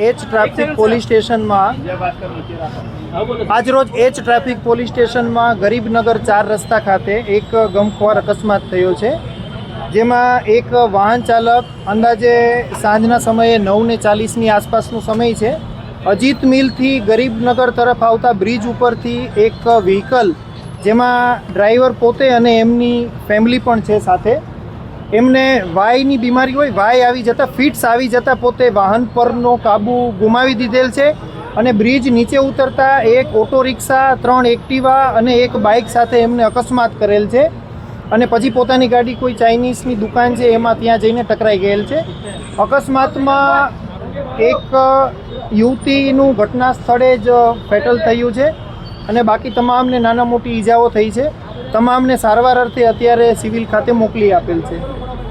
H traffic police સ્ટેશનમાં ગરીબનગર 4 રસ્તા ખાતે એક ગમખ્વાર અકસ્માત થયો છે, જેમાં એક વાહન ચાલક અંદાજે સાંજના સમયે 9:40ની આસપાસનો સમય છે, અજીત મિલથી ગરીબનગર તરફ આવતા બ્રિજ ઉપરથી એક વ્હીકલ, જેમાં ડ્રાઈવર પોતે અને એમની ફેમિલી પણ છે સાથે, એમને વાયની બીમારી હોય, વાય આવી જતાં, ફિટ્સ આવી જતાં પોતે વાહન પરનો કાબુ ગુમાવી દીધેલ છે અને બ્રિજ નીચે ઉતરતા એક ઓટો રિક્ષા, 3 એક્ટિવા અને એક બાઇક સાથે એમને અકસ્માત કરેલ છે અને પછી પોતાની ગાડી કોઈ ચાઇનીઝની દુકાન છે એમાં ત્યાં જઈને ટકરાઈ ગયેલ છે. અકસ્માતમાં એક યુવતીનું ઘટના સ્થળે જ ફેટલ થયું છે અને બાકી તમામને નાના મોટી ઈજાઓ થઈ છે. તમામને સારવાર અર્થે અત્યારે સિવિલ ખાતે મોકલી આપેલ છે.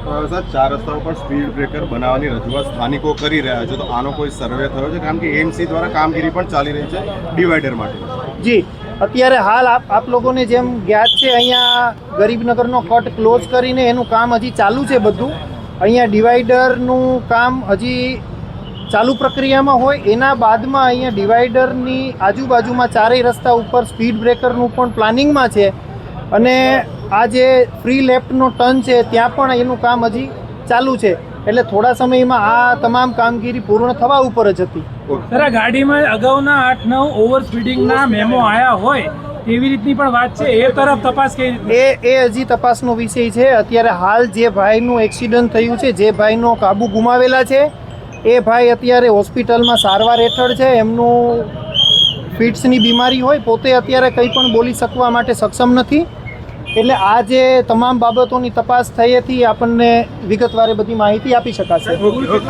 સર, 4 રસ્તા ઉપર સ્પીડ બ્રેકર બનાવવાની રજૂઆત સ્થાનિકો કરી રહ્યા છે, તો આનો કોઈ સર્વે થયો છે? કારણ કે એએમસી દ્વારા કામગીરી પણ ચાલી રહી છે ડિવાઈડર માટે. જી, અત્યારે હાલ આપ લોકોને જેમ જ્ઞાત છે, અહીંયા ગરીબનગરનો કટ ક્લોઝ કરીને એનું કામ હજી ચાલુ છે બધું. અહીંયા ડિવાઈડરનું કામ હજી ચાલુ પ્રક્રિયામાં હોય, એના બાદમાં અહીંયા ડિવાઈડરની આજુબાજુમાં 4 રસ્તા ઉપર સ્પીડ બ્રેકરનું પણ પ્લાનિંગમાં છે અને આ જે ફ્રી લેફ્ટનો ટર્ન છે ત્યાં પણ એનું કામ હજી ચાલુ છે, એટલે થોડા સમયમાં આ તમામ કામગીરી પૂર્ણ થવા ઉપર જ હતી. સર, આ ગાડીમાં અગાઉના 8-9 ઓવર સ્પીડિંગના મેમો આવ્યા હોય તેવી રીતની પણ વાત છે, એ તરફ તપાસ કઈ એ હજી તપાસનો વિષય છે. અત્યારે હાલ જે ભાઈનું એક્સિડન્ટ થયું છે, જે ભાઈનો કાબુ ગુમાવેલા છે, એ ભાઈ અત્યારે હોસ્પિટલમાં સારવાર હેઠળ છે. એમનું ફિટ્સની બીમારી હોય, પોતે અત્યારે કંઈ પણ બોલી શકવા માટે સક્ષમ નથી, એટલે આ જે તમામ બાબતોની તપાસ થઈ હતી આપણને વિગતવારે બધી માહિતી આપી શકાશે.